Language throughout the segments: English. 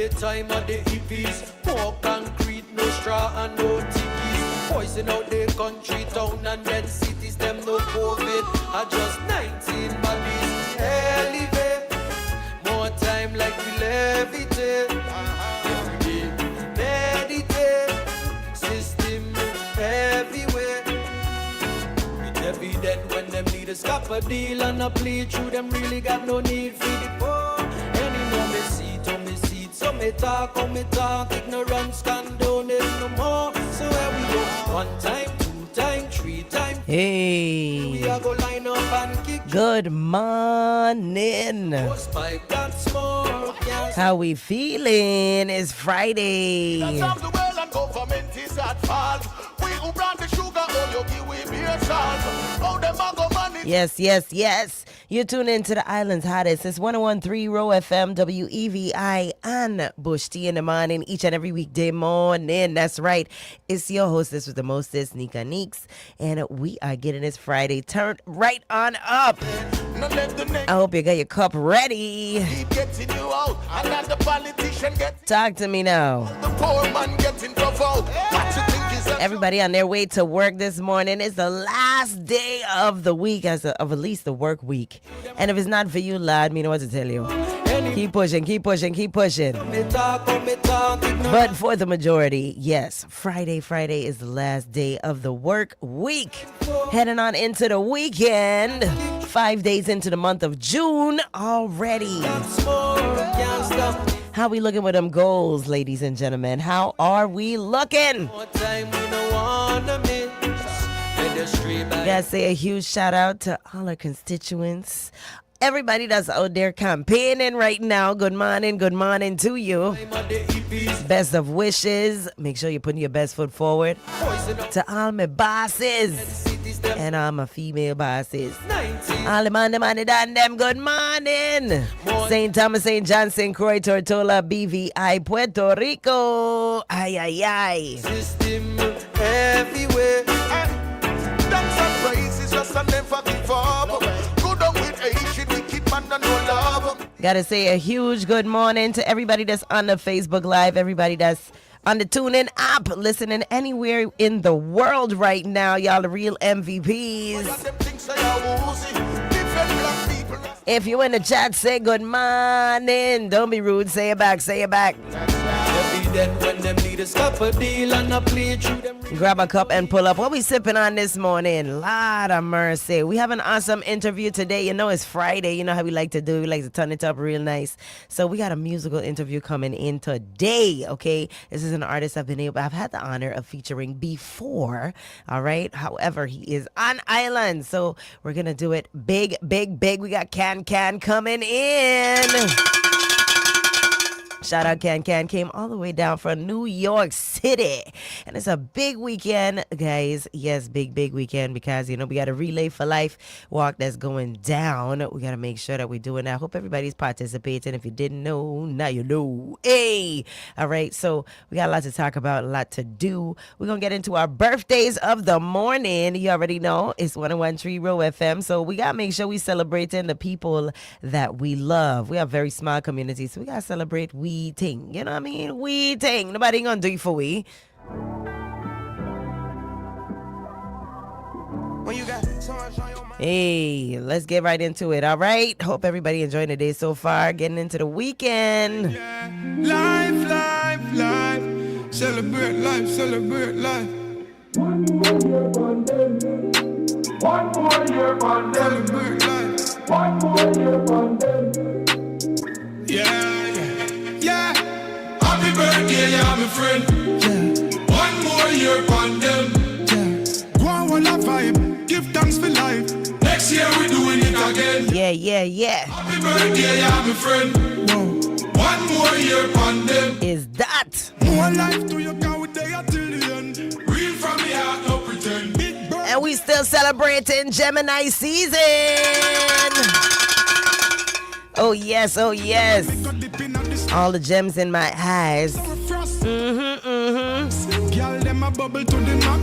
the time of the hippies. More concrete, no straw and no tickies. Poison out the country, town and then cities. Them no COVID, are just 19 bodies. Elevate, more time like we levitate. Every day, meditate. System everywhere. It's evident when them leaders stop a deal and a play through. Them really got no need for the poor. Any know me seat on me seat. So me talk on me talk. Ignorance can donate no more. So here we go. 1 time, 2 time, 3 time. Hey. We are go line up and kick. Good morning. How we feeling? It's Friday. Yes, yes, yes. You tune into the island's hottest. It's 101.3 Roe FM, WEVI, and Bush T in the morning, each and every weekday morning. That's right. It's your hostess with the mostest, Neka Neekes, and we are getting this Friday turned right on up. I hope you got your cup ready. Talk to me now. Everybody on their way to work this morning. It's the last day of the week, of at least the work week. And if it's not for you, lad, me know what to tell you. Keep pushing, keep pushing, keep pushing. But for the majority, yes, Friday is the last day of the work week. Heading on into the weekend. 5 days into the month of June already. How we looking with them goals, ladies and gentlemen? How are we looking? Gotta say a huge shout out to all our constituents. Everybody that's out there campaigning right now, good morning to you. Best of wishes. Make sure you're putting your best foot forward. To all my bosses and all my female bosses. All the man, them, good morning. St. Thomas, St. John, St. Croix, Tortola, BVI, Puerto Rico. Ay, ay, ay. System everywhere. Thanks and praises, just and never give up. Gotta say a huge good morning to everybody that's on the Facebook Live, everybody that's on the TuneIn app, listening anywhere in the world right now. Y'all the real MVPs. If you in the chat, say good morning. Don't be rude. Say it back. Say it back. Grab a cup and pull up. What we sipping on this morning? Lord of mercy. We have an awesome interview today. You know it's Friday. You know how we like to do. We like to turn it up real nice. So we got a musical interview coming in today. Okay, this is an artist I've had the honor of featuring before. All right. However, he is on island, so we're gonna do it big. We got Can coming in. Shout out Can came all the way down from New York City. And it's a big weekend, guys. Yes, big weekend because, you know, we got a Relay for Life walk that's going down. We got to make sure that we're doing that. I hope everybody's participating. If you didn't know, now you know. Hey! All right, so we got a lot to talk about, a lot to do. We're going to get into our birthdays of the morning. You already know it's 101.3 Roe FM. So we got to make sure we celebrating the people that we love. We have very small communities, so we got to celebrate we ting. You know what I mean? We ting. Nobody gonna do it for we. Hey, let's get right into it. All right. Hope everybody enjoying the day so far. Getting into the weekend. Yeah. Life. Celebrate life. One more year on them. Celebrate life. One more year on them. Yeah. Happy birthday, yeah, my friend. Yeah. One more year on them. Yeah. Go on, one vibe. Give thanks for life. Next year we doing it again. Yeah. Happy birthday, yeah, my friend. Whoa. One more year on them. Is that more life to your cow day till the end. Real from the heart, no pretend. And we still celebrating Gemini season. Oh yes. All the gems in my eyes.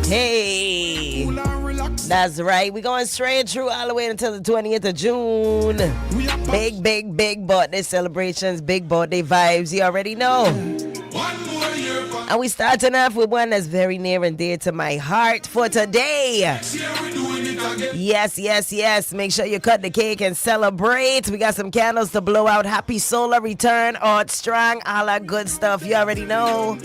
Hey. That's right. We're going straight through all the way until the 20th of June. Big birthday celebrations, big birthday vibes. You already know. And we starting off with one that's very near and dear to my heart for today. Yes. Make sure you cut the cake and celebrate. We got some candles to blow out. Happy solar return, Art Strong, all that good stuff. You already know.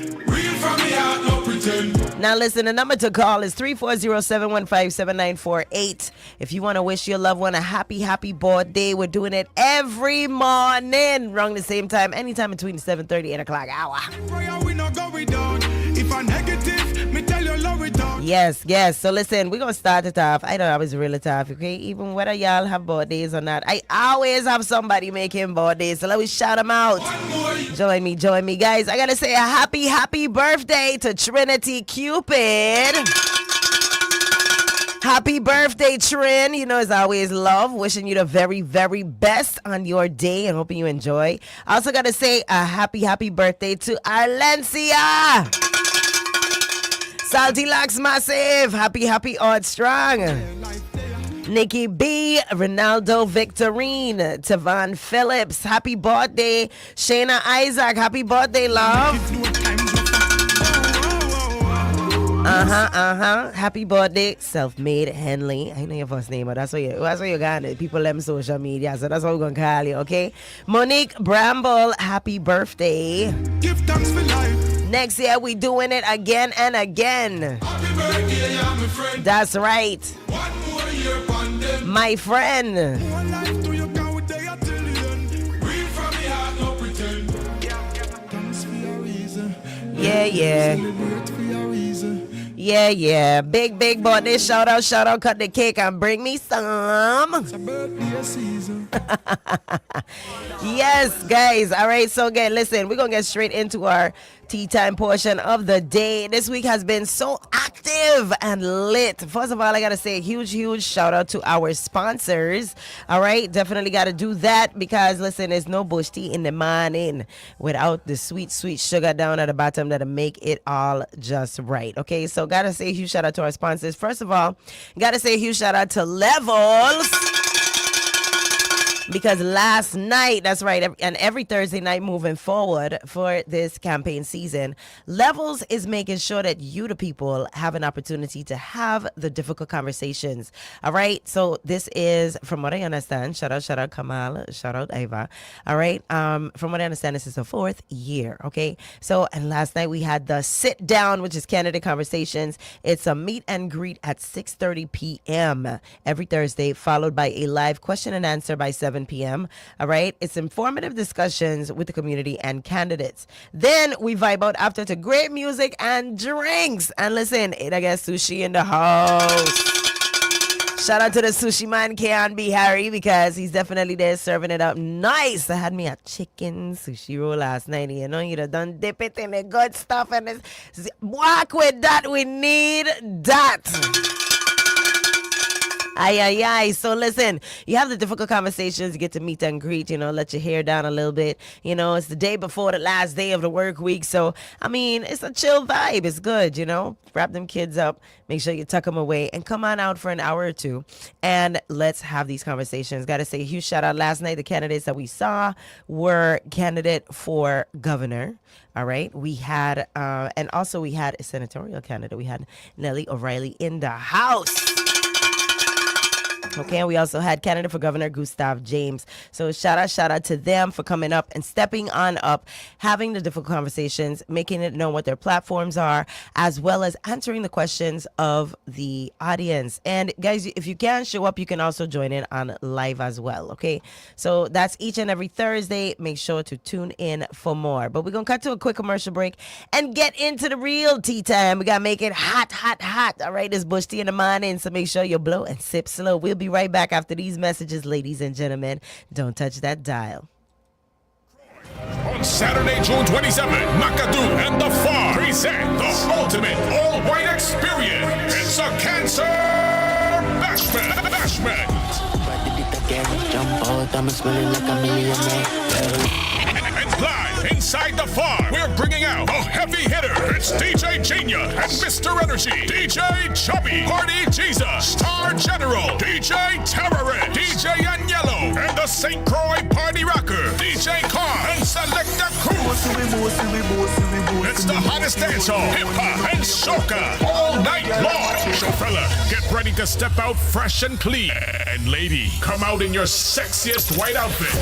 Now listen, the number to call is 340-715-7948. If you want to wish your loved one a happy birthday, we're doing it every morning, around the same time, anytime between 7:30 and 8 o'clock hour. Yes. So listen, we're going to start it off. I know I was really tough, okay? Even whether y'all have birthdays or not, I always have somebody making birthdays. So let me shout them out. Join me, guys. I got to say a happy birthday to Trinity Cupid. Happy birthday, Trin. You know, as always, love. Wishing you the very, very best on your day and hoping you enjoy. I also got to say a happy birthday to Arlencia. Salty Locks Massive. Happy Art Strong. Nikki B, Ronaldo Victorine, Tavon Phillips. Happy birthday. Shayna Isaac. Happy birthday, love. Happy birthday, Self-Made Henley. I know your first name, but that's what you got it. People them social media, so that's what we're gonna call you, okay? Monique Bramble, happy birthday. Give thanks for life. Next year we doing it again and again. Happy birthday, yeah, my friend. That's right. One more year upon them. My friend. One life to your count with they are till the end. Real from the heart, no pretend. Thanks for your reason. Yeah. Celebrate for your reason. Yeah. Big birthday. Shout out. Cut the cake and bring me some. It's a birthday season. Yes, guys. All right. So again, listen, we're going to get straight into our tea time portion of the day. This week has been so active and lit. First of all, I got to say a huge shout out to our sponsors. All right. Definitely got to do that because, listen, there's no bush tea in the morning without the sweet sugar down at the bottom that'll make it all just right. Okay. So got to say a huge shout out to our sponsors. First of all, got to say a huge shout out to Levels. Because last night, that's right, and every Thursday night moving forward for this campaign season, Levels is making sure that you, the people, have an opportunity to have the difficult conversations. All right, so this is, from what I understand, shout out Kamal, shout out Ava. All right, from what I understand, this is the 4th year. Okay, so and last night we had the sit down, which is candidate conversations. It's a meet and greet at 6:30 p.m. every Thursday, followed by a live question and answer by 7 p.m. All right. It's informative discussions with the community and candidates. Then we vibe out after to great music and drinks. And listen, I got sushi in the house. Shout out to the sushi man, Keon B. Harry, because he's definitely there serving it up nice. I had me a chicken sushi roll last night. You know, you done dip it in the good stuff and it's, walk with that. We need that. Aye. So listen, you have the difficult conversations, you get to meet and greet, you know, let your hair down a little bit. You know, it's the day before the last day of the work week. So, I mean, it's a chill vibe. It's good, you know. Wrap them kids up, make sure you tuck them away, and come on out for an hour or two. And let's have these conversations. Got to say a huge shout out last night. The candidates that we saw were candidate for governor. All right. We had, and also we had a senatorial candidate. We had Nellie O'Reilly in the house. Okay, and we also had candidate for governor Gustav James. So shout out to them for coming up and stepping on up, having the difficult conversations, making it known what their platforms are, as well as answering the questions of the audience. And guys, if you can show up, you can also join in on live as well. Okay, so that's each and every Thursday. Make sure to tune in for more. But we're going to cut to a quick commercial break and get into the real tea time. We got to make it hot. All right, it's Bush Tea in the morning, so make sure you blow and sip slow. We'll be right back after these messages, ladies and gentlemen. Don't touch that dial. On Saturday, June 27th, McAdoo and the Farm present the ultimate all-white experience. It's a cancer bashment. Jump out, I'm smelling like a millionaire. And live inside the farm, we're bringing out a heavy hitter. It's It's DJ Genia and Mr. Energy, DJ Chubby, Party Jesus, Star General, DJ Terrorist, DJ Agnello, and the St. Croix Party Rocker, DJ Carr, and Selecta Cruz. It's the hottest dancehall, hip-hop, and soca all night long. So fella, get ready to step out fresh and clean. And lady, come out in your sexiest white outfit.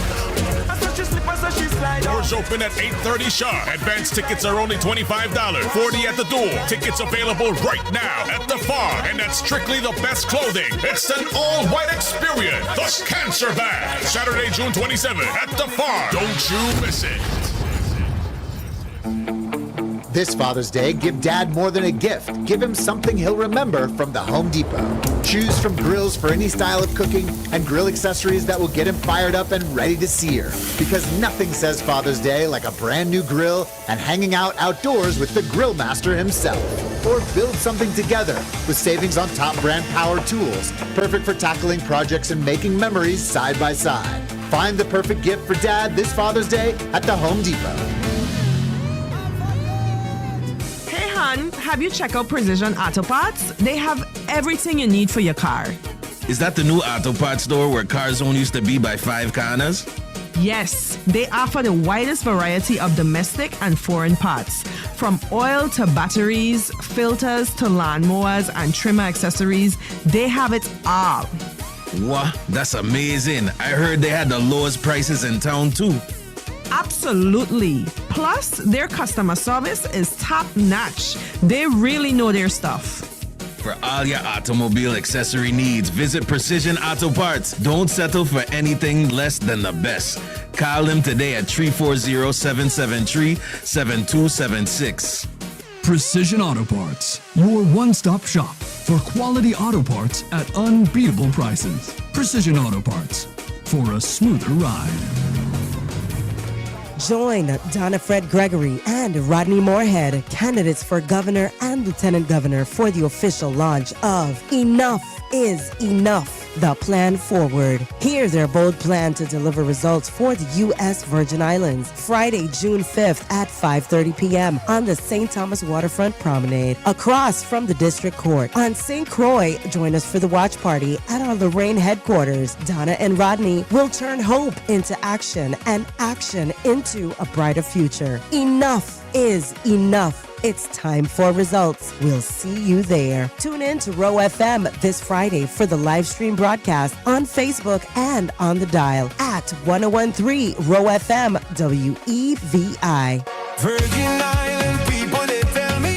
Doors open at 8:30 sharp. Advance tickets are only $25, $40 at the door. Tickets available right now at the farm, and that's strictly the best clothing. It's an all-white experience. The Cancer Bag, Saturday, June 27th at the farm. Don't you miss it. This Father's Day, give Dad more than a gift. Give him something he'll remember from the Home Depot. Choose from grills for any style of cooking and grill accessories that will get him fired up and ready to sear. Because nothing says Father's Day like a brand new grill and hanging out outdoors with the grill master himself. Or build something together with savings on top brand power tools, perfect for tackling projects and making memories side by side. Find the perfect gift for Dad this Father's Day at the Home Depot. Have you checked out Precision Auto Parts? They have everything you need for your car. Is that the new auto parts store where cars only used to be by 5 corners? Yes, they offer the widest variety of domestic and foreign parts. From oil to batteries, filters to lawnmowers and trimmer accessories, they have it all. Wow, that's amazing. I heard they had the lowest prices in town too. Absolutely. Plus, their customer service is top-notch. They really know their stuff. For all your automobile accessory needs, visit Precision Auto Parts. Don't settle for anything less than the best. Call them today at 340-773-7276. Precision Auto Parts, your one-stop shop for quality auto parts at unbeatable prices. Precision Auto Parts, for a smoother ride. Join Donna Fred Gregory and Rodney Moorhead, candidates for governor and lieutenant governor, for the official launch of Enough is Enough, the plan forward. Hear their bold plan to deliver results for the U.S. Virgin Islands, Friday, June 5th at 5:30 p.m. on the St. Thomas Waterfront Promenade, across from the District Court. On St. Croix, join us for the watch party at our Lorraine headquarters. Donna and Rodney will turn hope into action and action into a brighter future. Enough is enough. It's time for results. We'll see you there. Tune in to Roe FM this Friday for the live stream broadcast on Facebook and on the dial at 101.3 Roe FM WEVI. Virgin Island people, they tell me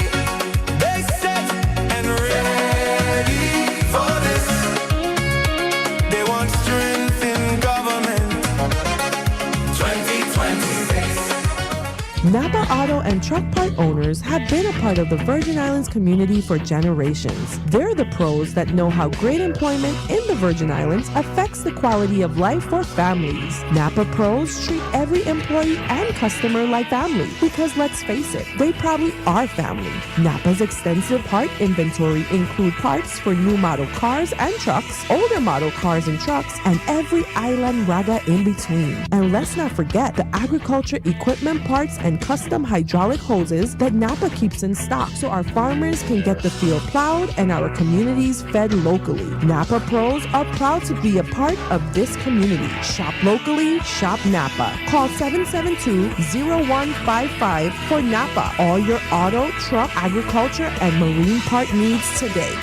they set and ready for this. They want strength in government. 2026. Napa Auto and Truck Part owners have been a part of the Virgin Islands community for generations. They're the pros that know how great employment in the Virgin Islands affects the quality of life for families. Napa pros treat every employee and customer like family because, let's face it, they probably are family. Napa's extensive part inventory include parts for new model cars and trucks, older model cars and trucks, and every island raga in between. And let's not forget the agriculture equipment parts and custom hydraulic hoses that Napa keeps in stock so our farmers can get the field plowed and our communities fed locally. Napa pros are proud to be a part of this community. Shop locally, shop Napa. Call 772-0155 for Napa. All your auto, truck, agriculture, and marine part needs today.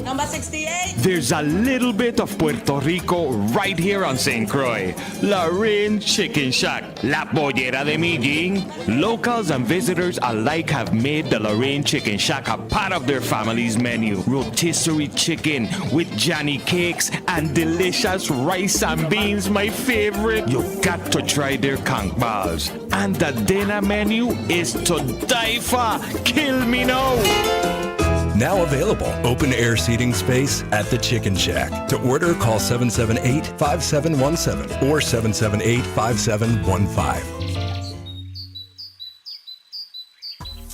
Number 68. There's a little bit of Puerto Rico right here on St. Croix. Lorraine Chicken Shack, La Pollera de Mijing. Locals and visitors alike have made the Lorraine Chicken Shack a part of their family's menu. Rotisserie chicken with Johnny cakes and delicious rice and beans, my favorite. You got to try their conch balls. And the dinner menu is to die for. Kill me now. Now available. Open-air seating space at the Chicken Shack. To order, call 778-5717 or 778-5715.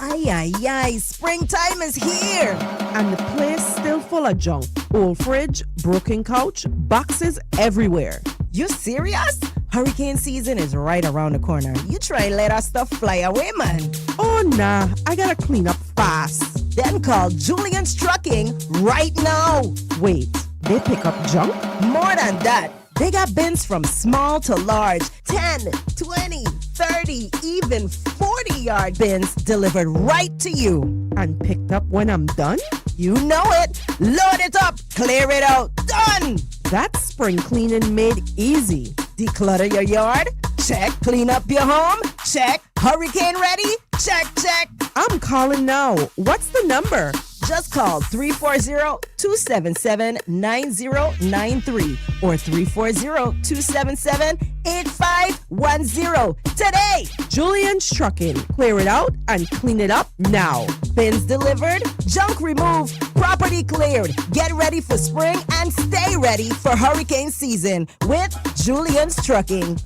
Ay, ay, ay, springtime is here! And the place still full of junk. Old fridge, broken couch, boxes everywhere. You serious? Hurricane season is right around the corner. You try and let our stuff fly away, man. Oh, nah. I gotta clean up fast. Then call Julian's Trucking right now. Wait, they pick up junk? More than that. They got bins from small to large, 10, 20, 30, even 40-yard bins delivered right to you. And picked up when I'm done? You know it. Load it up, clear it out, done. That's spring cleaning made easy. Declutter your yard? Check. Clean up your home? Check. Hurricane ready? Check, check. I'm calling now. What's the number? Just call 340-277-9093 or 340-277-8510 today. Julian's Trucking. Clear it out and clean it up now. Bins delivered, junk removed, property cleared. Get ready for spring and stay ready for hurricane season with Julian's Trucking.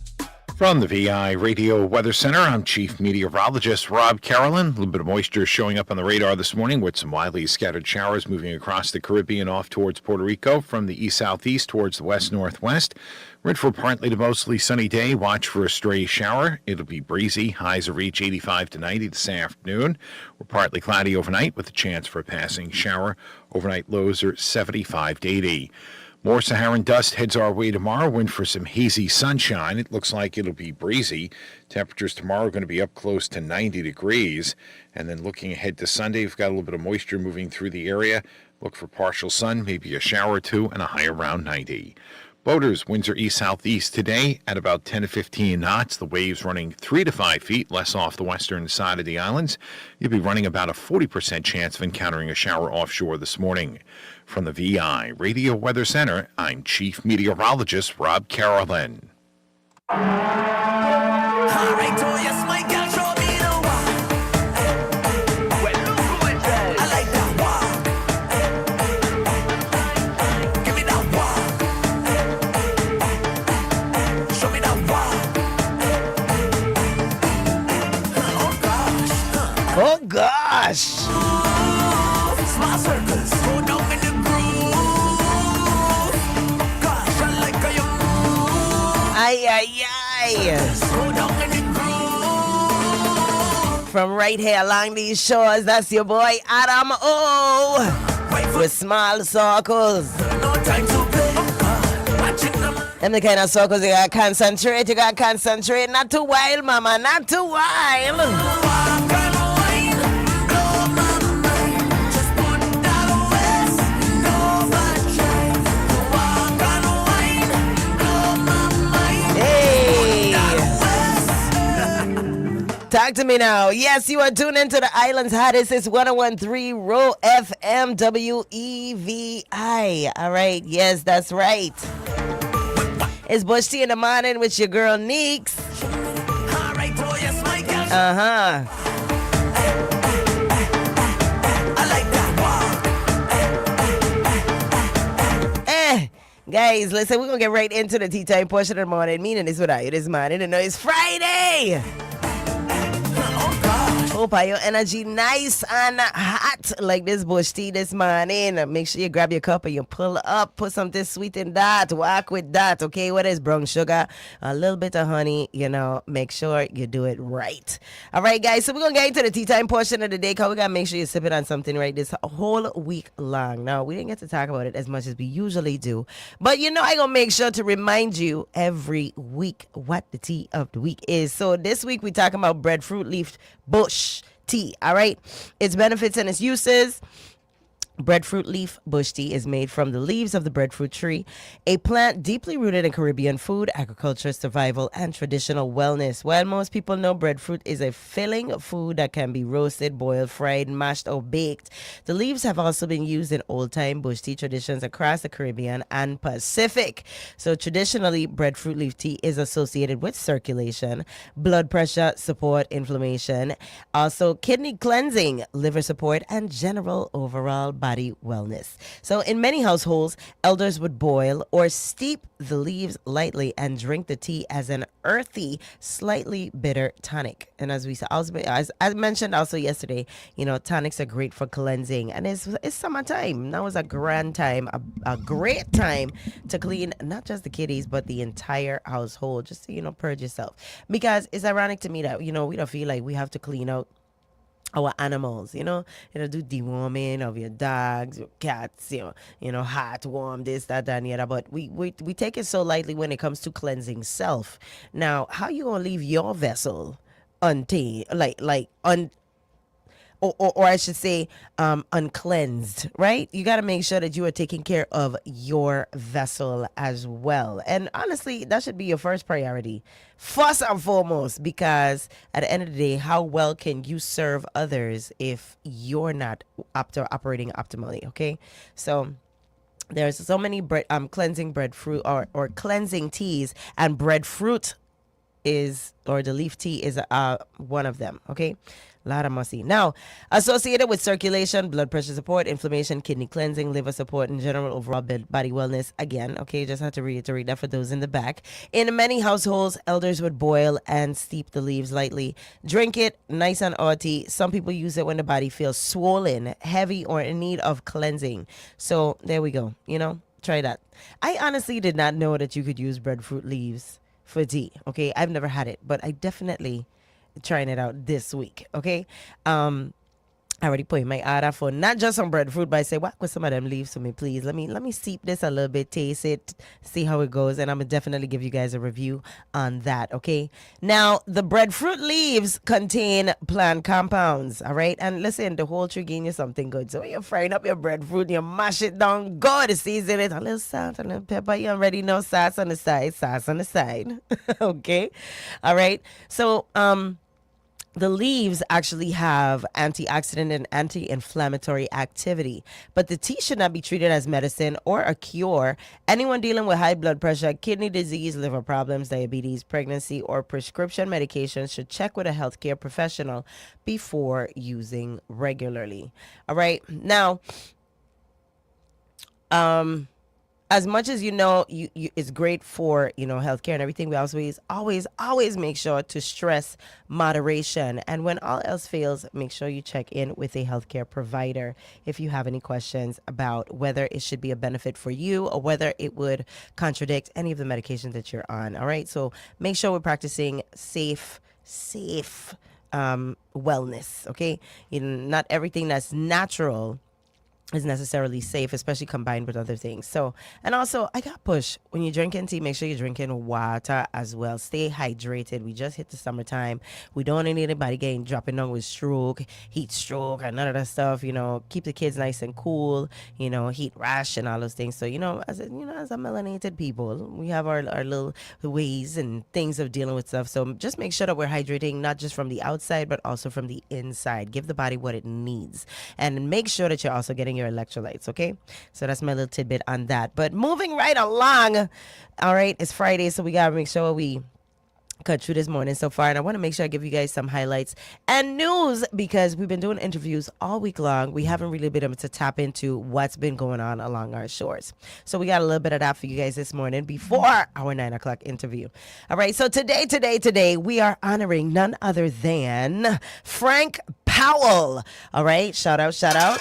From the VI Radio Weather Center, I'm Chief Meteorologist Rob Carolyn. A little bit of moisture showing up on the radar this morning with some widely scattered showers moving across the Caribbean off towards Puerto Rico from the east-southeast towards the west-northwest. We're in for a partly to mostly sunny day. Watch for a stray shower. It'll be breezy. Highs will reach 85 to 90 this afternoon. We're partly cloudy overnight with a chance for a passing shower. Overnight lows are 75 to 80. More Saharan dust heads our way tomorrow. We're in for some hazy sunshine. It looks like it'll be breezy. Temperatures tomorrow are going to be up close to 90 degrees. And then looking ahead to Sunday, we've got a little bit of moisture moving through the area. Look for partial sun, maybe a shower or two, and a high around 90. Boaters, winds are east-southeast today at about 10 to 15 knots. The waves running 3 to 5 feet, less off the western side of the islands. You'll be running about a 40% chance of encountering a shower offshore this morning. From the VI Radio Weather Center, I'm Chief Meteorologist Rob Carolyn. Oh gosh! Ay, ay, ay. From right here along these shores, that's your boy Adam O. With small circles. Them the kind of circles you gotta concentrate. Not too wild, mama, not too wild. Talk to me now. Yes, you are tuned into the island's hottest. It's 101.3 Roe FM WEVI. All right. Yes, that's right. It's Bush Tea in the morning with your girl Neeks. Guys, listen, we're going to get right into the tea time portion of the morning. Meaning it's without you this morning. And know it's Friday. Hope your energy nice and hot like this bush tea this morning. Make sure you grab your cup and you pull up. Put something sweet in that. Walk with that, okay? Whether it's brown sugar, a little bit of honey, make sure you do it right. All right, guys, so we're going to get into the tea time portion of the day because we got to make sure you're sipping on something right this whole week long. Now, we didn't get to talk about it as much as we usually do. But, I'm going to make sure to remind you every week what the tea of the week is. So this week we're talking about breadfruit leaf bush tea. All right, its benefits and its uses. Breadfruit leaf bush tea is made from the leaves of the breadfruit tree, a plant deeply rooted in Caribbean food, agriculture, survival, and traditional wellness. While most people know breadfruit is a filling food that can be roasted, boiled, fried, mashed, or baked, the leaves have also been used in old-time bush tea traditions across the Caribbean and Pacific. So traditionally, breadfruit leaf tea is associated with circulation, blood pressure support, inflammation, also kidney cleansing, liver support, and general overall body wellness. So in many households, elders would boil or steep the leaves lightly and drink the tea as an earthy, slightly bitter tonic. And as as I mentioned also yesterday, tonics are great for cleansing, and it's summertime. Now is a grand time, a great time to clean not just the kiddies but the entire household, just to purge yourself. Because it's ironic to me that we don't feel like we have to clean out our animals, do deworming of your dogs, your cats, hot, warm, this, that, and the other. But we take it so lightly when it comes to cleansing self. Now, how you gonna leave your vessel untamed, or I should say, uncleansed, right? You got to make sure that you are taking care of your vessel as well. And honestly, that should be your first priority, first and foremost, because at the end of the day, how well can you serve others if you're not operating optimally? Okay, so there's so many cleansing breadfruit or cleansing teas, and breadfruit or the leaf tea is one of them. Okay, a lot of musty. Now, associated with circulation, blood pressure support, inflammation, kidney cleansing, liver support, and general overall body wellness. Again, okay, just have to reiterate that for those in the back. In many households, elders would boil and steep the leaves lightly. Drink it nice and earthy. Some people use it when the body feels swollen, heavy, or in need of cleansing. So there we go. Try that. I honestly did not know that you could use breadfruit leaves for tea. Okay, I've never had it, but I definitely trying it out this week. Okay, I already put in my order for not just some breadfruit, but I say, what with some of them leaves for me, please. Let me steep this a little bit, taste it, see how it goes, and I'm gonna definitely give you guys a review on that. Okay. Now, the breadfruit leaves contain plant compounds. All right, and listen, the whole tree giving you something good. So when you're frying up your breadfruit, you mash it down good, season it, a little salt, a little pepper. You already know sauce on the side. Okay. All right. So the leaves actually have antioxidant and anti-inflammatory activity, but the tea should not be treated as medicine or a cure. Anyone dealing with high blood pressure, kidney disease, liver problems, diabetes, pregnancy, or prescription medications should check with a healthcare professional before using regularly. All right. Now, as much as it's great for healthcare and everything, we always make sure to stress moderation, and when all else fails, make sure you check in with a healthcare provider if you have any questions about whether it should be a benefit for you or whether it would contradict any of the medications that you're on. All right, so make sure we're practicing safe wellness. Okay, not everything that's natural is necessarily safe, especially combined with other things. So, and also, I got push. When you're drinking tea, make sure you're drinking water as well. Stay hydrated. We just hit the summertime. We don't need anybody dropping down with heat stroke, and none of that stuff. Keep the kids nice and cool. Heat rash and all those things. So, as a melanated people, we have our little ways and things of dealing with stuff. So just make sure that we're hydrating, not just from the outside, but also from the inside. Give the body what it needs, and make sure that you're also getting your electrolytes. Okay, so that's my little tidbit on that. But moving right along, all right, it's Friday, so we gotta make sure we cut through this morning so far, and I want to make sure I give you guys some highlights and news, because we've been doing interviews all week long. We haven't really been able to tap into what's been going on along our shores, so we got a little bit of that for you guys this morning before our 9 o'clock interview. All right, so today we are honoring none other than Frank Powell. All right, shout out.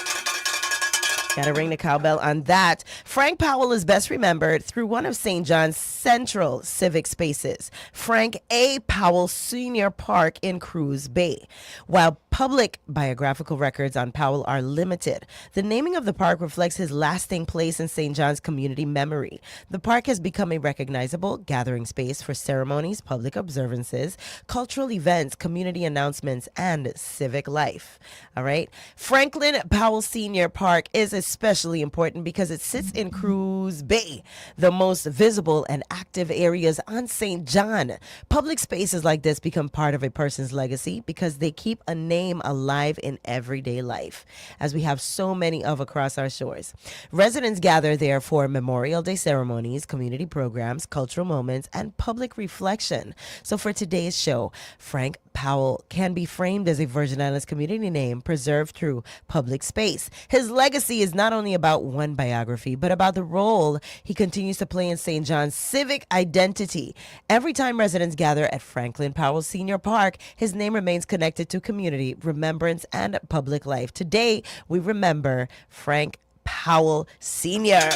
Gotta ring the cowbell on that. Frank Powell is best remembered through one of St. John's central civic spaces, Frank A. Powell Sr. Park in Cruz Bay. While public biographical records on Powell are limited, the naming of the park reflects his lasting place in St. John's community memory. The park has become a recognizable gathering space for ceremonies, public observances, cultural events, community announcements, and civic life. All right. Franklin Powell Sr. Park is especially important because it sits in Cruz Bay, the most visible and active areas on St. John. Public spaces like this become part of a person's legacy because they keep a name alive in everyday life, as we have so many of across our shores. Residents gather there for Memorial Day ceremonies, community programs, cultural moments, and public reflection. So for today's show, Frank Powell can be framed as a Virgin Islands community name preserved through public space. His legacy is is not only about one biography, but about the role he continues to play in St. John's civic identity. Every time residents gather at Franklin Powell Senior Park, his name remains connected to community, remembrance, and public life. Today, we remember Frank Powell Sr.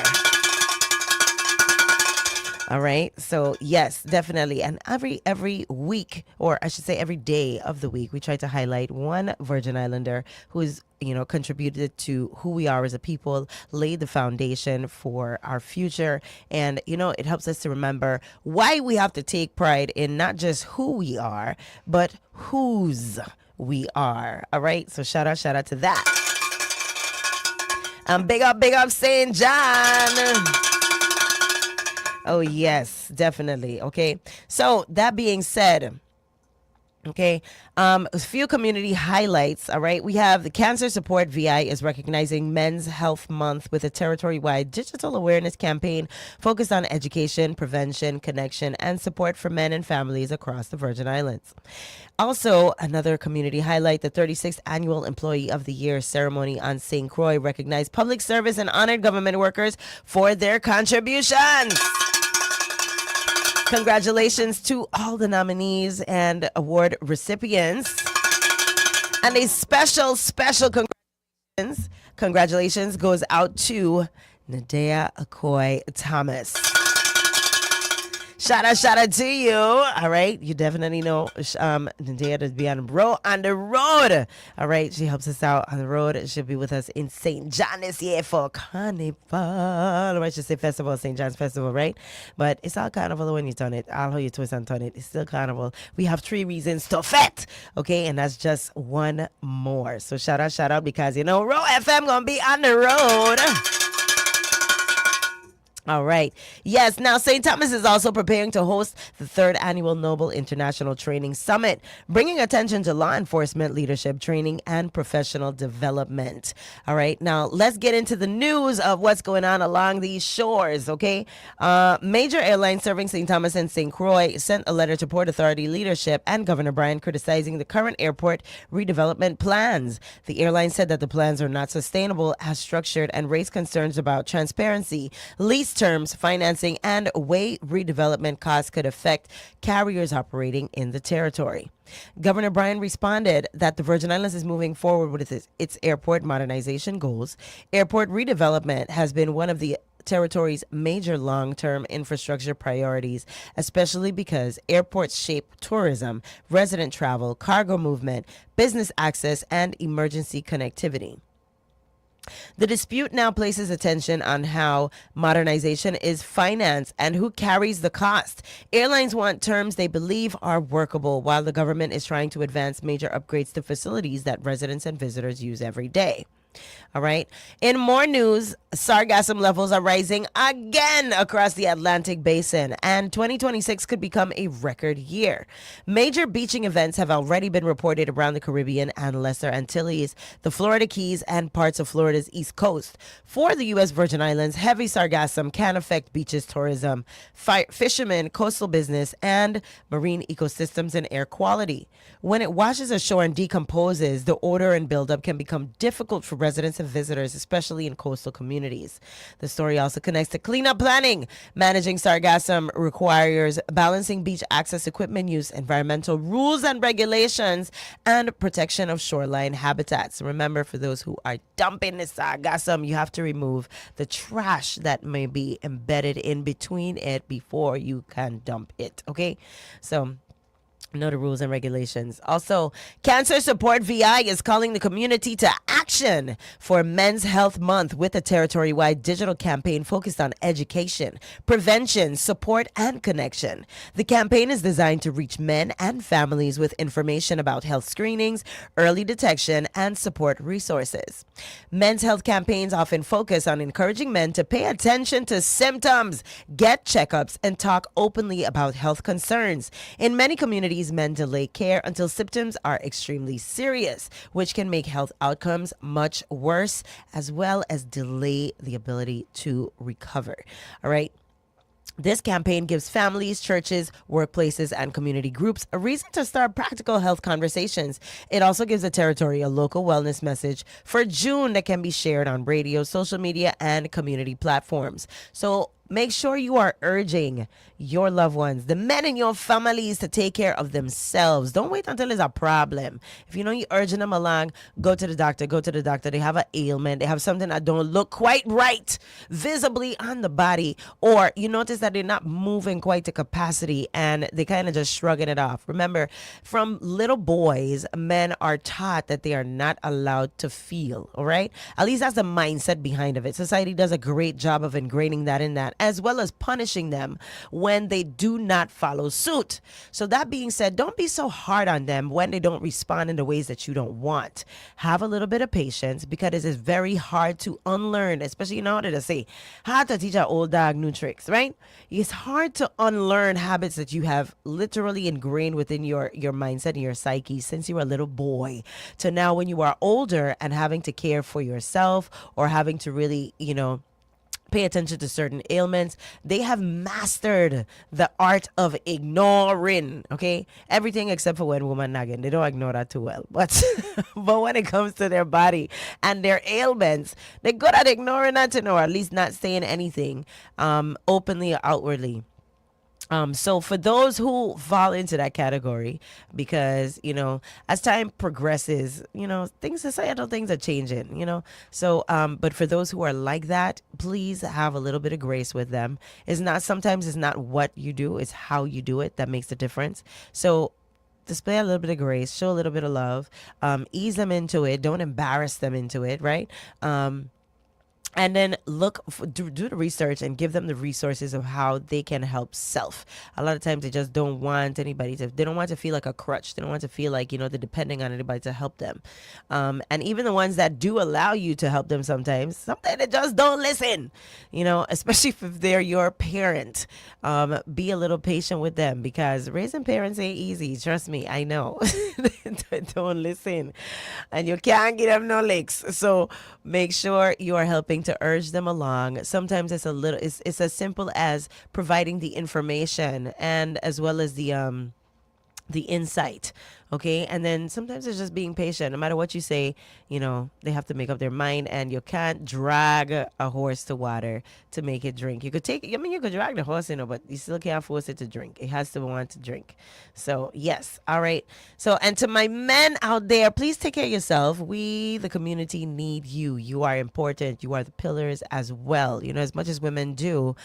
All right. So yes, definitely. And every week, or I should say every day of the week, we try to highlight one Virgin Islander who is, contributed to who we are as a people, laid the foundation for our future. And, it helps us to remember why we have to take pride in not just who we are, but whose we are. All right. So shout out to that. Big up St. John. Oh, yes, definitely. Okay. So that being said, okay, a few community highlights. All right. We have the Cancer Support VI is recognizing Men's Health Month with a territory-wide digital awareness campaign focused on education, prevention, connection, and support for men and families across the Virgin Islands. Also, another community highlight, the 36th Annual Employee of the Year ceremony on St. Croix recognized public service and honored government workers for their contributions. Congratulations to all the nominees and award recipients. And a special congratulations goes out to Nadea Akoy Thomas. Shout out to you. All right. You definitely know Nadea to be on the road. All right. She helps us out on the road. She'll be with us in St. John this year for Carnival. Or I should say Festival, St. John's Festival, right? But it's all Carnival when you turn it. I'll hold you twist and turn it. It's still Carnival. We have 3 reasons to fet. Okay. And that's just one more. So shout out because, Roe FM going to be on the road. All right. Yes. Now, St. Thomas is also preparing to host the 3rd Annual Noble International Training Summit, bringing attention to law enforcement leadership training and professional development. All right. Now, let's get into the news of what's going on along these shores. Okay. Major airlines serving St. Thomas and St. Croix sent a letter to Port Authority leadership and Governor Bryan criticizing the current airport redevelopment plans. The airline said that the plans are not sustainable as structured and raised concerns about transparency, lease terms, financing, and way redevelopment costs could affect carriers operating in the territory. Governor Bryan responded that the Virgin Islands is moving forward with its airport modernization goals. Airport redevelopment has been one of the territory's major long-term infrastructure priorities, especially because airports shape tourism, resident travel, cargo movement, business access, and emergency connectivity. The dispute now places attention on how modernization is financed and who carries the cost. Airlines want terms they believe are workable, while the government is trying to advance major upgrades to facilities that residents and visitors use every day. All right. In more news, sargassum levels are rising again across the Atlantic basin, and 2026 could become a record year. Major beaching events have already been reported around the Caribbean and Lesser Antilles, the Florida Keys, and parts of Florida's East Coast. For the U.S. Virgin Islands, heavy sargassum can affect beaches tourism, fishermen, coastal business, and marine ecosystems and air quality. When it washes ashore and decomposes, the odor and buildup can become difficult for residents and visitors, especially in coastal communities. The story also connects to cleanup planning. Managing sargassum requires balancing beach access equipment use, environmental rules and regulations, and protection of shoreline habitats. Remember, for those who are dumping the sargassum, you have to remove the trash that may be embedded in between it before you can dump it. Okay, so know the rules and regulations. Also, Cancer Support VI is calling the community to action for Men's Health Month with a territory-wide digital campaign focused on education, prevention, support, and connection. The campaign is designed to reach men and families with information about health screenings, early detection, and support resources. Men's health campaigns often focus on encouraging men to pay attention to symptoms, get checkups, and talk openly about health concerns. In many communities, men delay care until symptoms are extremely serious, which can make health outcomes much worse, as well as delay the ability to recover. All right. This campaign gives families, churches, workplaces, and community groups a reason to start practical health conversations. It also gives the territory a local wellness message for June that can be shared on radio, social media, and community platforms. So make sure you are urging your loved ones, the men in your families, to take care of themselves. Don't wait until it's a problem. If you know you're urging them along, go to the doctor. Go to the doctor. They have an ailment. They have something that don't look quite right visibly on the body, or you notice that they're not moving quite to capacity and they kind of just shrugging it off. Remember, from little boys, men are taught that they are not allowed to feel, all right? At least that's the mindset behind of it. Society does a great job of ingraining that in that, as well as punishing them when they do not follow suit. So that being said, don't be so hard on them when they don't respond in the ways that you don't want. Have a little bit of patience, because it is very hard to unlearn, especially, you know what to say, hard to teach an old dog new tricks, right? It's hard to unlearn habits that you have literally ingrained within your mindset and your psyche since you were a little boy, to now when you are older and having to care for yourself, or having to really, pay attention to certain ailments. They have mastered the art of ignoring, okay? Everything except for when women nagging. They don't ignore that too well. But but when it comes to their body and their ailments, they're good at ignoring that, or at least not saying anything openly or outwardly. So for those who fall into that category, because, as time progresses, societal things are changing, So, but for those who are like that, please have a little bit of grace with them. Sometimes it's not what you do, it's how you do it that makes the difference. So display a little bit of grace, show a little bit of love, ease them into it. Don't embarrass them into it, right? And then do the research and give them the resources of how they can help self. A lot of times they just don't want they don't want to feel like a crutch. They don't want to feel like, they're depending on anybody to help them. And even the ones that do allow you to help them sometimes they just don't listen, especially if they're your parent. Be a little patient with them, because raising parents ain't easy. Trust me, I know. Don't listen. And you can't give them no licks. So make sure you are helping to urge them along. Sometimes it's as simple as providing the information, and as well as the insight, okay? And then sometimes it's just being patient. No matter what you say, they have to make up their mind, and you can't drag a horse to water to make it drink. You could you could drag the horse, but you still can't force it to drink. It has to want to drink. So yes, all right. So, and to my men out there, please take care of yourself. We, the community, need you. You are important. You are the pillars as well. As much as women do,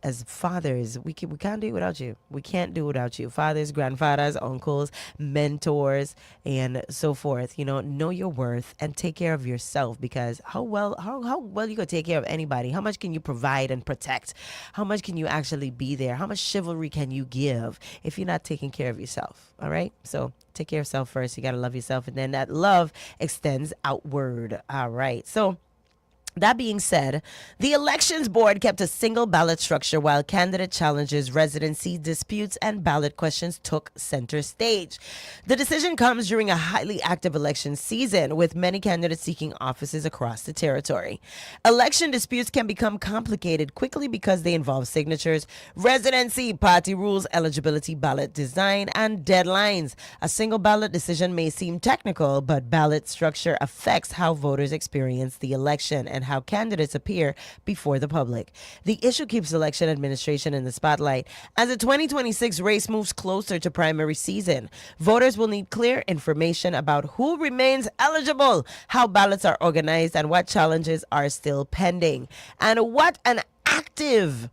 as fathers, we can't do it without you. We can't do it without you. Fathers, grandfathers, uncles, mentors, and so forth. Know your worth and take care of yourself, because how well you could take care of anybody. How much can you provide and protect? How much can you actually be there? How much chivalry can you give if you're not taking care of yourself? All right, so take care of yourself first. You got to love yourself, and then that love extends outward. All right, so that being said, the Elections Board kept a single ballot structure while candidate challenges, residency disputes, and ballot questions took center stage. The decision comes during a highly active election season, with many candidates seeking offices across the territory. Election disputes can become complicated quickly because they involve signatures, residency, party rules, eligibility, ballot design, and deadlines. A single ballot decision may seem technical, but ballot structure affects how voters experience the election and how candidates appear before the public. The issue keeps election administration in the spotlight as the 2026 race moves closer to primary season. Voters will need clear information about who remains eligible, how ballots are organized, and what challenges are still pending. And what an active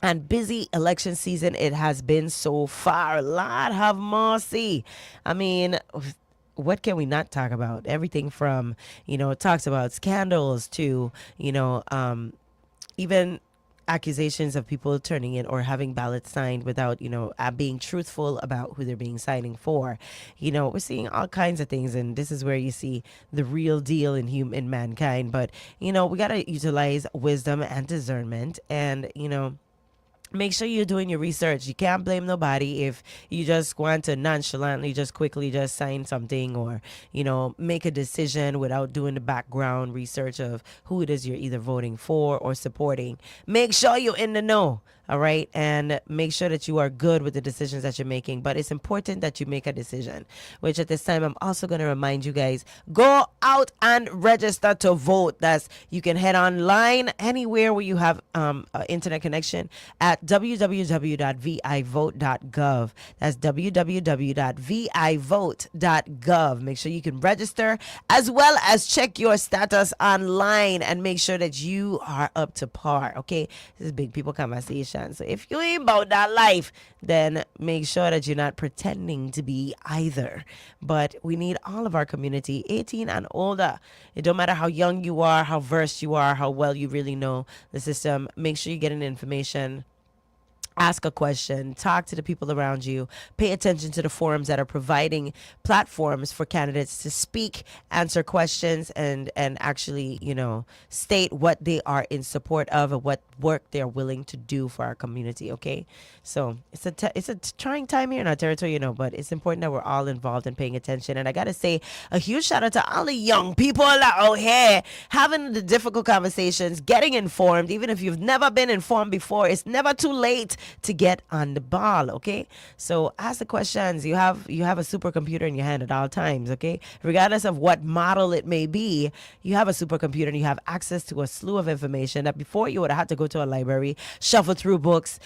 and busy election season it has been so far. Lord have mercy. I mean, what can we not talk about? Everything from, talks about scandals to, even accusations of people turning in or having ballots signed without, being truthful about who they're being signing for. We're seeing all kinds of things, and this is where you see the real deal in mankind. But, we got to utilize wisdom and discernment, and, make sure you're doing your research. You can't blame nobody if you just want to nonchalantly just quickly just sign something, or, make a decision without doing the background research of who it is you're either voting for or supporting. Make sure you're in the know. All right. And make sure that you are good with the decisions that you're making. But it's important that you make a decision, which at this time, I'm also going to remind you guys, go out and register to vote. You can head online anywhere where you have internet connection at www.vivote.gov. That's www.vivote.gov. Make sure you can register as well as check your status online and make sure that you are up to par. Okay, this is big people conversation. So if you ain't about that life, then make sure that you're not pretending to be either. But we need all of our community, 18 and older. It don't matter how young you are, how versed you are, how well you really know the system. Make sure you get an information. Ask a question, talk to the people around you, pay attention to the forums that are providing platforms for candidates to speak, answer questions, and actually, state what they are in support of and what work they're willing to do for our community, okay? So it's a trying time here in our territory, but it's important that we're all involved in paying attention. And I got to say a huge shout out to all the young people out here having the difficult conversations, getting informed. Even if you've never been informed before, it's never too late to get on the ball, okay? So ask the questions. You have a supercomputer in your hand at all times, okay? Regardless of what model it may be, you have a supercomputer and you have access to a slew of information that before you would have had to go to a library, shuffle through books,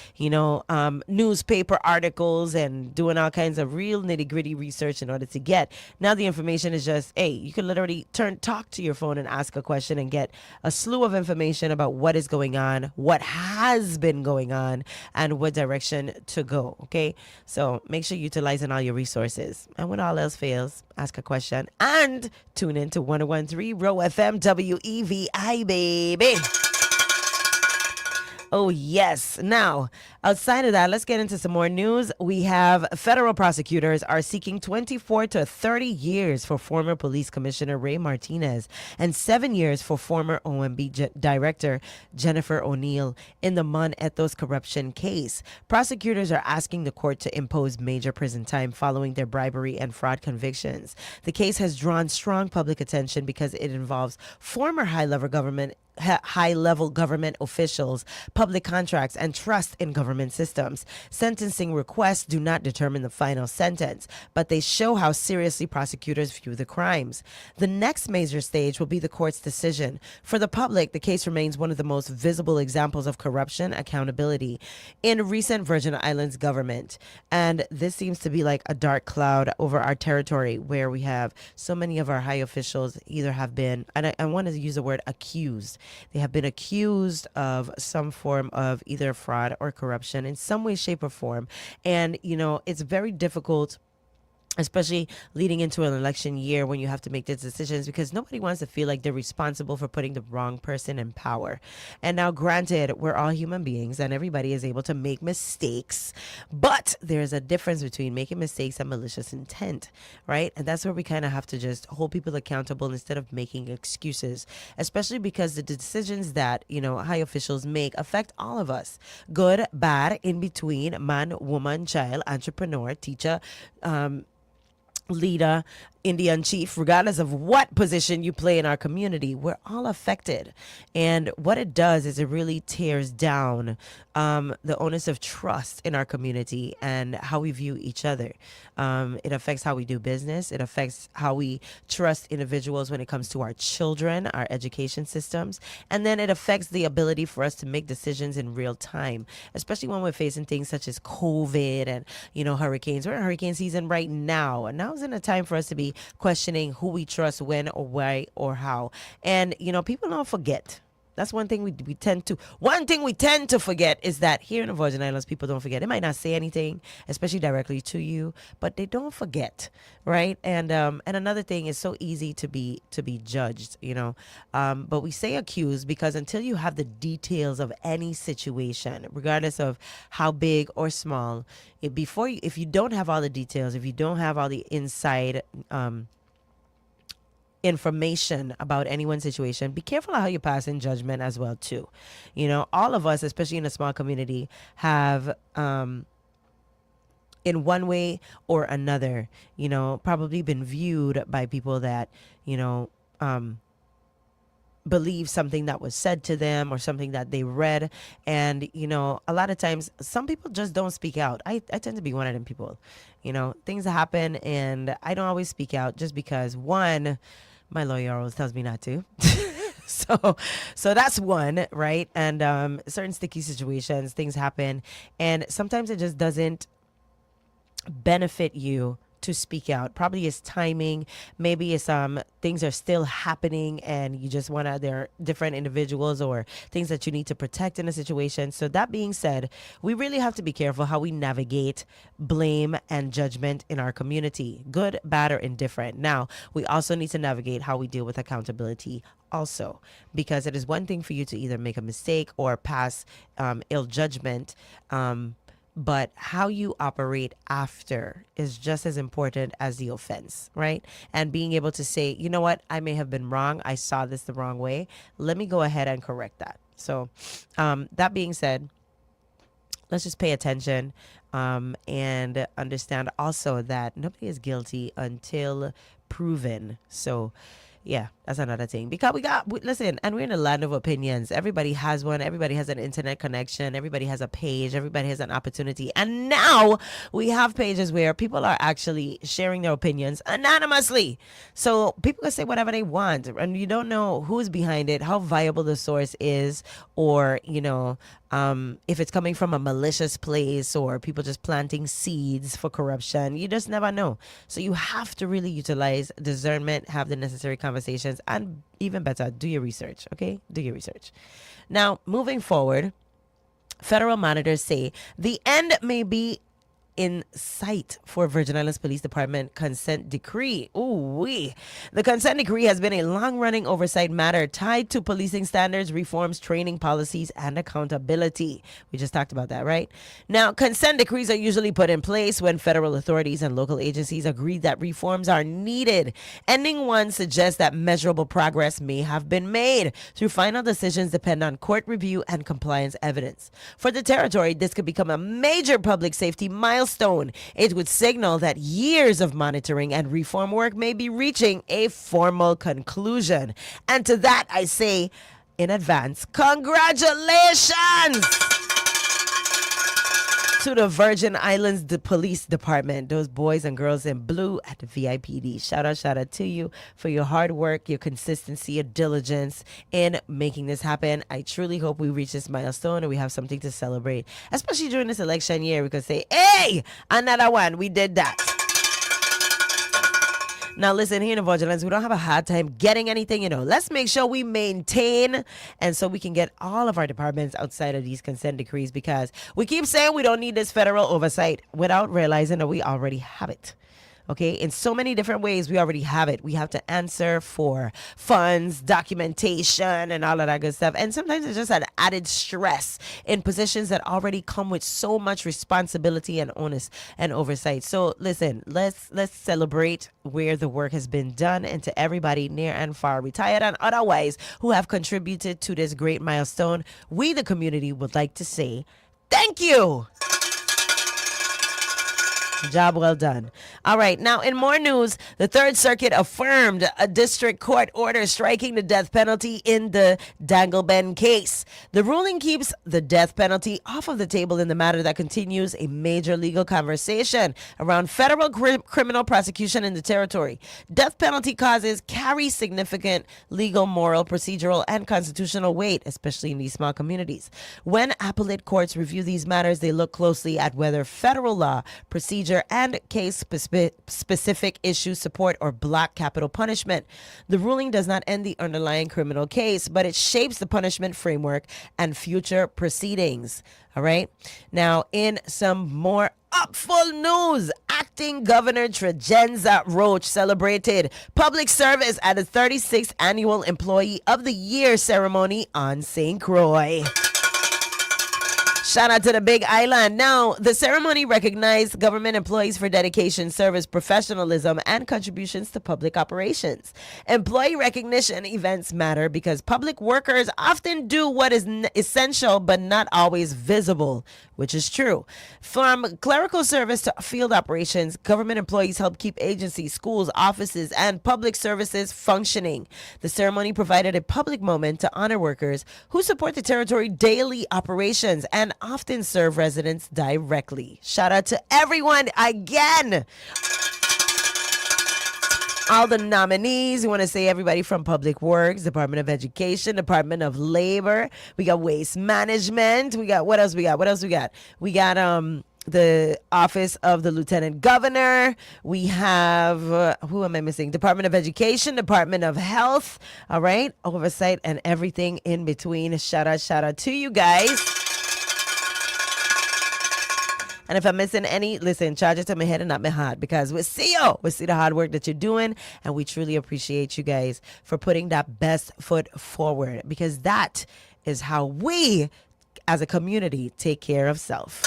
newspaper articles, and doing all kinds of real nitty-gritty research in order to get. Now the information is just, hey, you can literally talk to your phone and ask a question and get a slew of information about what is going on, what has been going on, and what direction to go, okay? So make sure you're utilizing all your resources. And when all else fails, ask a question and tune in to 101.3 Roe FM WEVI, baby. Oh, yes. Now, outside of that, let's get into some more news. We have federal prosecutors are seeking 24 to 30 years for former police commissioner Ray Martinez and 7 years for former OMB director Jennifer O'Neill in the Mon Ethos corruption case. Prosecutors are asking the court to impose major prison time following their bribery and fraud convictions. The case has drawn strong public attention because it involves former high-level government officials, public contracts, and trust in government systems. Sentencing requests do not determine the final sentence, but they show how seriously prosecutors view the crimes. The next major stage will be the court's decision. For the public, the case remains one of the most visible examples of corruption accountability in recent Virgin Islands government. And this seems to be like a dark cloud over our territory where we have so many of our high officials either have been, and I want to use the word accused. They have been accused of some form of either fraud or corruption in some way, shape, or form. And, it's very difficult, especially leading into an election year when you have to make these decisions, because nobody wants to feel like they're responsible for putting the wrong person in power. And now, granted, we're all human beings and everybody is able to make mistakes, but there's a difference between making mistakes and malicious intent, right? And that's where we kind of have to just hold people accountable instead of making excuses, especially because the decisions that, high officials make affect all of us, good, bad, in between, man, woman, child, entrepreneur, teacher, leader, Indian chief, regardless of what position you play in our community, we're all affected. And what it does is it really tears down the onus of trust in our community and how we view each other. It affects how we do business. It affects how we trust individuals when it comes to our children, our education systems. And then it affects the ability for us to make decisions in real time, especially when we're facing things such as COVID and, hurricanes. We're in hurricane season right now. And now isn't a time for us to be questioning who we trust, when or why or how. And people don't forget. That's one thing we tend to forget is that here in the Virgin Islands, people don't forget. They might not say anything, especially directly to you, but they don't forget, right? And another thing is so easy to be judged, but we say accused because until you have the details of any situation, regardless of how big or small, if you don't have all the details, if you don't have all the inside information about anyone's situation, be careful how you pass in judgment as well too. All of us, especially in a small community, have in one way or another, probably been viewed by people that believe something that was said to them or something that they read. And, a lot of times some people just don't speak out. I tend to be one of them people. Things happen and I don't always speak out just because, one, my lawyer always tells me not to. So that's one, right? And certain sticky situations, things happen. And sometimes it just doesn't benefit you to speak out. Probably it's timing. Maybe it's things are still happening and you just want to, there are different individuals or things that you need to protect in a situation. So that being said, we really have to be careful how we navigate blame and judgment in our community, good, bad, or indifferent. Now, we also need to navigate how we deal with accountability also, because it is one thing for you to either make a mistake or pass ill judgment, but how you operate after is just as important as the offense, right? And being able to say, you know what, I may have been wrong. I saw this the wrong way. Let me go ahead and correct that. So that being said, let's just pay attention and understand also that nobody is guilty until proven. So yeah, that's another thing. Because listen, and we're in a land of opinions. Everybody has one. Everybody has an internet connection. Everybody has a page. Everybody has an opportunity. And now we have pages where people are actually sharing their opinions anonymously. So people can say whatever they want. And you don't know who's behind it, how viable the source is, or, if it's coming from a malicious place or people just planting seeds for corruption. You just never know. So you have to really utilize discernment, have the necessary conversations, and even better, do your research, okay? Do your research. Now, moving forward, federal monitors say the end may be in sight for Virgin Islands Police Department consent decree. Ooh-wee. The consent decree has been a long-running oversight matter tied to policing standards, reforms, training policies, and accountability. We just talked about that, right? Now, consent decrees are usually put in place when federal authorities and local agencies agree that reforms are needed. Ending one suggests that measurable progress may have been made. Through final decisions depend on court review and compliance evidence. For the territory, this could become a major public safety milestone. It would signal that years of monitoring and reform work may be reaching a formal conclusion. And to that, I say in advance, congratulations to the Virgin Islands Police Department, those boys and girls in blue at the VIPD. Shout out to you for your hard work, your consistency, your diligence in making this happen. I truly hope we reach this milestone and we have something to celebrate, especially during this election year. We could say, hey, another one, we did that. Now, listen, here in the Virgin Islands, we don't have a hard time getting anything, Let's make sure we maintain, and so we can get all of our departments outside of these consent decrees, because we keep saying we don't need this federal oversight without realizing that we already have it. Okay, in so many different ways, we already have it. We have to answer for funds, documentation, and all of that good stuff. And sometimes it's just an added stress in positions that already come with so much responsibility and onus and oversight. So listen, let's celebrate where the work has been done, and to everybody near and far, retired and otherwise, who have contributed to this great milestone, we, the community, would like to say thank you. Job well done. All right. Now, in more news, the Third Circuit affirmed a district court order striking the death penalty in the Dangleben case. The ruling keeps the death penalty off of the table in the matter that continues a major legal conversation around federal criminal prosecution in the territory. Death penalty causes carry significant legal, moral, procedural, and constitutional weight, especially in these small communities. When appellate courts review these matters, they look closely at whether federal law, procedure, and case-specific issues support or block capital punishment. The ruling does not end the underlying criminal case, but it shapes the punishment framework and future proceedings. All right. Now, in some more upful news, acting Governor Tregenza Roach celebrated public service at the 36th Annual Employee of the Year ceremony on St. Croix. Shout out to the Big Island. Now, the ceremony recognized government employees for dedication, service, professionalism, and contributions to public operations. Employee recognition events matter because public workers often do what is essential but not always visible, which is true. From clerical service to field operations, government employees help keep agencies, schools, offices, and public services functioning. The ceremony provided a public moment to honor workers who support the territory daily operations and often serve residents directly. Shout out to everyone again. All the nominees. We want to say everybody from Public Works, Department of Education, Department of Labor. We got Waste Management. We got, what else we got? We got the Office of the Lieutenant Governor. We have, who am I missing? Department of Education, Department of Health. All right. Oversight and everything in between. Shout out to you guys. And if I'm missing any, listen, charge it to my head and not my heart, because we see you. We see the hard work that you're doing, and we truly appreciate you guys for putting that best foot forward, because that is how we, as a community, take care of self.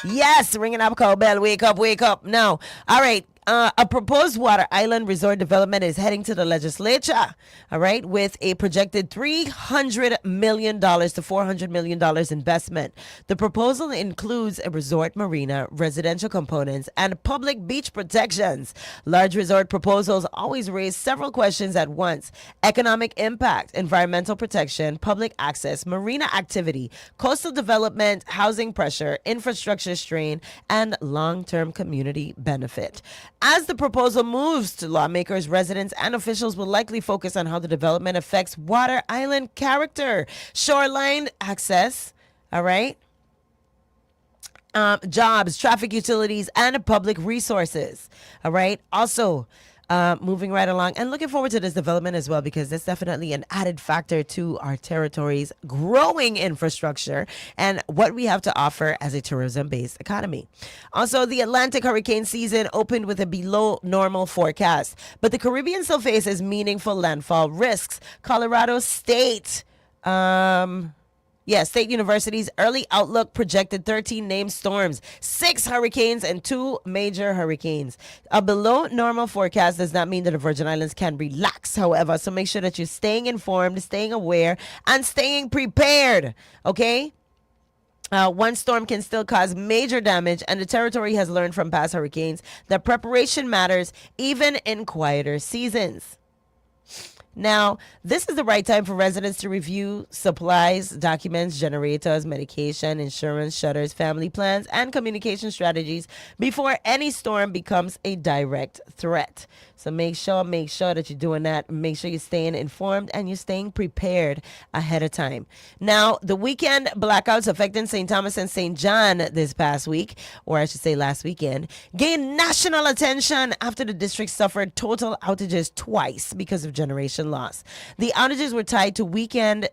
Yes, ringing up cowbell. Wake up. Now, all right. A proposed water island resort development is heading to the legislature, all right, with a projected $300 million to $400 million investment. The proposal includes a resort marina, residential components, and public beach protections. Large resort proposals always raise several questions at once: economic impact, environmental protection, public access, marina activity, coastal development, housing pressure, infrastructure strain, and long-term community benefit. As the proposal moves to lawmakers, residents, and officials will likely focus on how the development affects water island character, shoreline access, all right, jobs, traffic utilities, and public resources, all right. Also, moving right along and looking forward to this development as well, because that's definitely an added factor to our territory's growing infrastructure and what we have to offer as a tourism-based economy. Also, the Atlantic hurricane season opened with a below normal forecast, but the Caribbean still faces meaningful landfall risks. Colorado State, State University's early outlook projected 13 named storms, 6 hurricanes, and 2 major hurricanes. A below normal forecast does not mean that the Virgin Islands can relax, however, so make sure that you're staying informed, staying aware, and staying prepared, okay? One storm can still cause major damage, and the territory has learned from past hurricanes that preparation matters even in quieter seasons. Now, this is the right time for residents to review supplies, documents, generators, medication, insurance, shutters, family plans, and communication strategies before any storm becomes a direct threat. So make sure that you're doing that. Make sure you're staying informed and you're staying prepared ahead of time. Now, the weekend blackouts affecting St. Thomas and St. John this past week, or I should say last weekend, gained national attention after the district suffered total outages twice because of generation loss. The outages were tied to weakened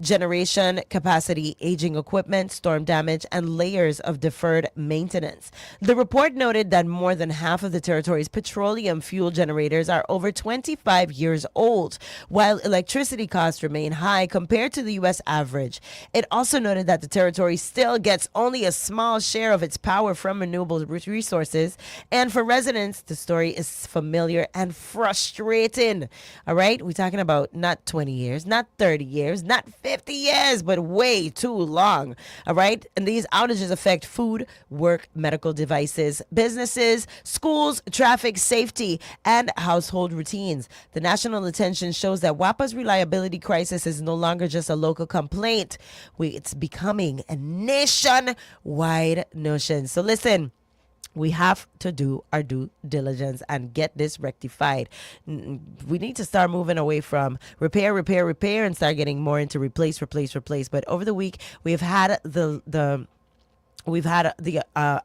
generation capacity, aging equipment, storm damage, and layers of deferred maintenance. The report noted that more than half of the territory's petroleum fuel generators are over 25 years old, while electricity costs remain high compared to the U.S. average. It also noted that the territory still gets only a small share of its power from renewable resources, and for residents, the story is familiar and frustrating. All right, we're talking about not 20 years, not 30 years, not 50 years, but way too long. All right. And these outages affect food, work, medical devices, businesses, schools, traffic, safety, and household routines. The national attention shows that WAPA's reliability crisis is no longer just a local complaint. It's becoming a nationwide notion. So listen, we have to do our due diligence and get this rectified. We need to start moving away from repair, and start getting more into replace. But over the week, we've had the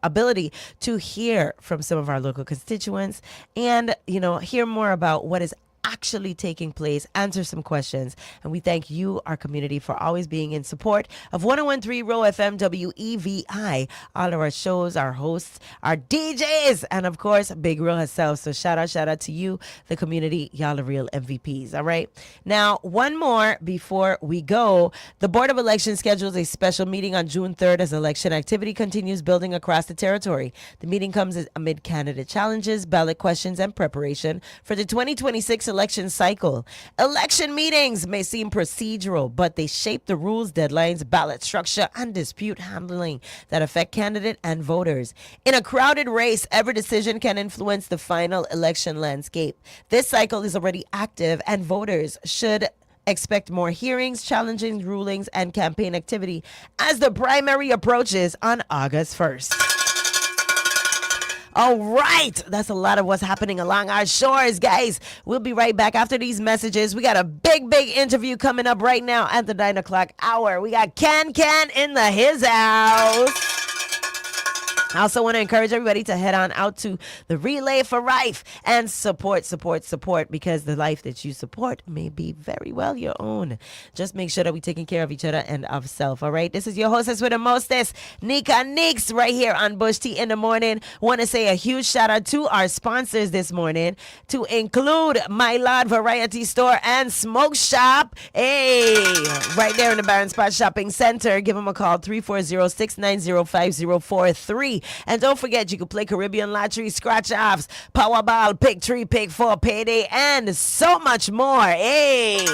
ability to hear from some of our local constituents and, hear more about what is actually taking place, answer some questions. And we thank you, our community, for always being in support of 101.3 Roe FM WEVI. All of our shows, our hosts, our DJs, and of course, Big Real herself. So shout out to you, the community. Y'all are real MVPs. All right. Now, one more before we go. The Board of Elections schedules a special meeting on June 3rd as election activity continues building across the territory. The meeting comes amid candidate challenges, ballot questions, and preparation for the 2026 election cycle. Election meetings may seem procedural, but they shape the rules, deadlines, ballot structure, and dispute handling that affect candidate and voters. In a crowded race, every decision can influence the final election landscape. This cycle is already active, and voters should expect more hearings, challenging rulings, and campaign activity as the primary approaches on August 1st. All right, that's a lot of what's happening along our shores, guys. We'll be right back after these messages. We got a big interview coming up right now at the 9 o'clock hour. We got Can in his house. I also want to encourage everybody to head on out to the Relay for Life and support, because the life that you support may be very well your own. Just make sure that we're taking care of each other and of self, all right? This is your hostess with the mostest, Neka Neekes, right here on Bush Tea in the Morning. Want to say a huge shout out to our sponsors this morning, to include My Lord Variety Store and Smoke Shop. Hey, right there in the Barron Spot Shopping Center. Give them a call, 340-690-5043. And don't forget, you can play Caribbean Lottery, Scratch Offs, Powerball, Pick 3, Pick 4, Payday, and so much more. Hey!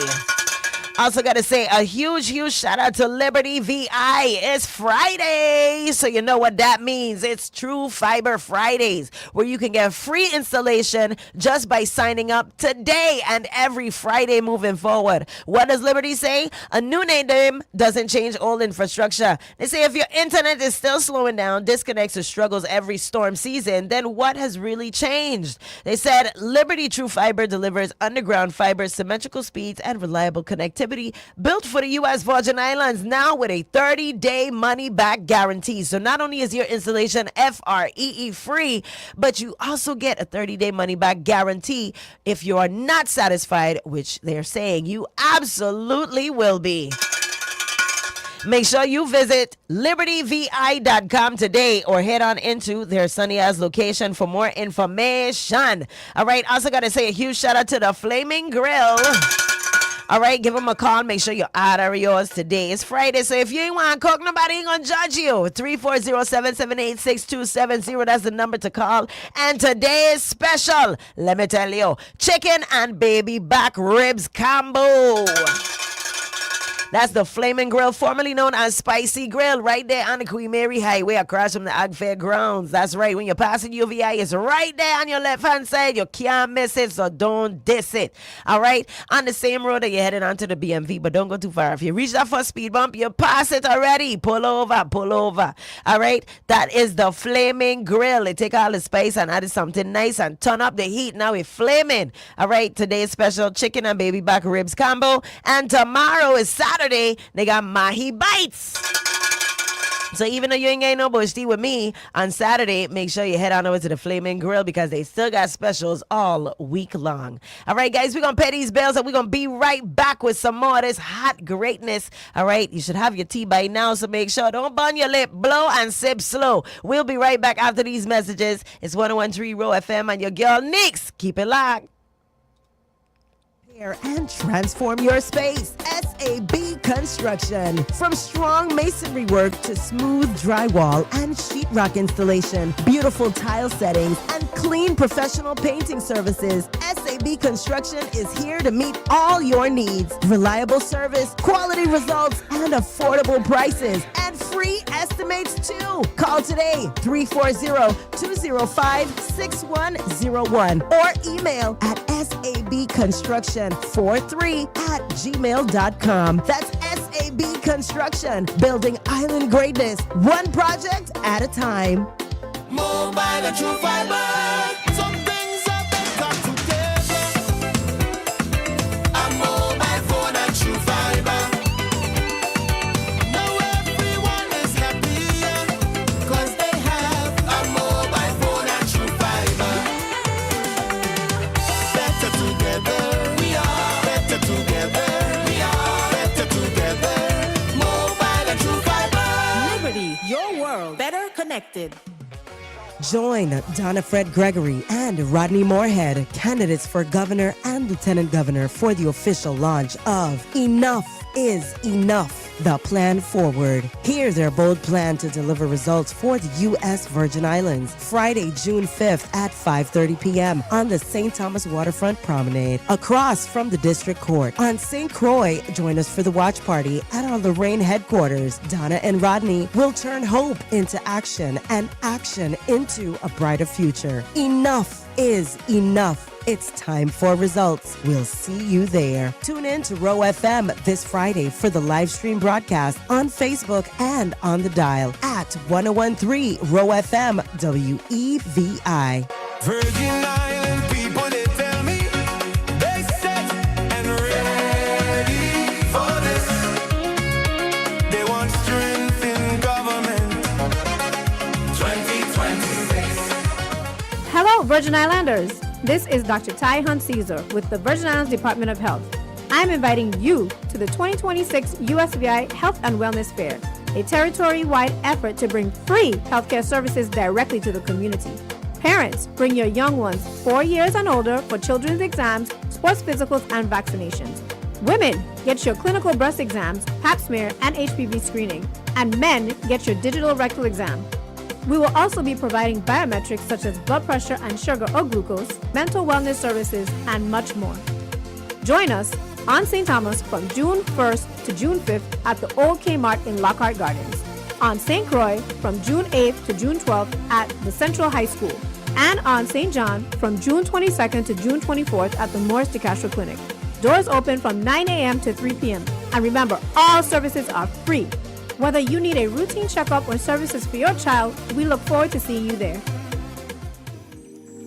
Also got to say a huge shout out to Liberty VI. It's Friday, so you know what that means. It's True Fiber Fridays, where you can get free installation just by signing up today and every Friday moving forward. What does Liberty say? A new name doesn't change old infrastructure. They say if your internet is still slowing down, disconnects, or struggles every storm season, then what has really changed? They said Liberty True Fiber delivers underground fiber, symmetrical speeds, and reliable connectivity built for the U.S. Virgin Islands, now with a 30-day money-back guarantee. So not only is your installation FREE free, but you also get a 30-day money-back guarantee if you are not satisfied, which they're saying you absolutely will be. Make sure you visit libertyvi.com today or head on into their sunny ass location for more information. All right, also got to say a huge shout out to the Flaming Grill. All right, give them a call. Make sure you order yours today. It's Friday, so if you ain't want to cook, nobody ain't going to judge you. 340-778-6270. That's the number to call. And today is special. Let me tell you, chicken and baby back ribs combo. That's the Flaming Grill, formerly known as Spicy Grill, right there on the Queen Mary Highway across from the Ag Fair grounds. That's right. When you're passing UVI, it's right there on your left-hand side. You can't miss it, so don't diss it. All right? On the same road that you're heading onto the BMV, but don't go too far. If you reach that first speed bump, you pass it already. Pull over. All right? That is the Flaming Grill. They take all the spice and add something nice and turn up the heat. Now it's flaming. All right? Today's special chicken and baby back ribs combo. And tomorrow is Saturday. They got Mahi Bites. So even though you ain't getting no bush tea with me on Saturday, make sure you head on over to the Flaming Grill because they still got specials all week long. All right, guys, we're going to pay these bills and we're going to be right back with some more of this hot greatness. All right, you should have your tea by now, so make sure don't burn your lip, blow and sip slow. We'll be right back after these messages. It's 101.3 Roe FM and your girl Neeks. Keep it locked. And transform your space. SAB Construction. From strong masonry work to smooth drywall and sheetrock installation, beautiful tile settings, and clean professional painting services, SAB Construction is here to meet all your needs. Reliable service, quality results, and affordable prices, and free estimates too. Call today, 340-205-6101, or email at sabconstruction43@gmail.com. That's SAB Construction, building island greatness, one project at a time. Mobile and True Fiber. Some things are better together. A mobile phone and True Fiber. Now everyone is happier, 'cause they have a mobile phone and True Fiber. Better together. Your world better connected. Join Donna Fred Gregory and Rodney Moorhead, candidates for governor and lieutenant governor, for the official launch of Enough is Enough, the plan forward. Hear their bold plan to deliver results for the U.S. Virgin Islands, Friday, June 5th at 5:30 p.m. on the St. Thomas Waterfront Promenade, across from the District Court. On St. Croix, join us for the watch party at our Lorraine headquarters. Donna and Rodney will turn hope into action and action into a brighter future. Enough is enough. It's time for results. We'll see you there. Tune in to Roe FM this Friday for the live stream broadcast on Facebook and on the dial at 101.3 Roe FM WEVI. Virgin Island people, they tell me they set and ready for this. They want strength in government. 2026. Hello, Virgin Islanders. This is Dr. Ty Hunt Caesar with the Virgin Islands Department of Health. I'm inviting you to the 2026 USVI Health and Wellness Fair, a territory-wide effort to bring free healthcare services directly to the community. Parents, bring your young ones 4 years and older for children's exams, sports physicals, and vaccinations. Women, get your clinical breast exams, pap smear, and HPV screening. And men, get your digital rectal exam. We will also be providing biometrics such as blood pressure and sugar or glucose, mental wellness services, and much more. Join us on St. Thomas from June 1st to June 5th at the Old Kmart in Lockhart Gardens, on St. Croix from June 8th to June 12th at the Central High School, and on St. John from June 22nd to June 24th at the Morris DeCastro Clinic. Doors open from 9 a.m. to 3 p.m. And remember, all services are free. Whether you need a routine checkup or services for your child, we look forward to seeing you there.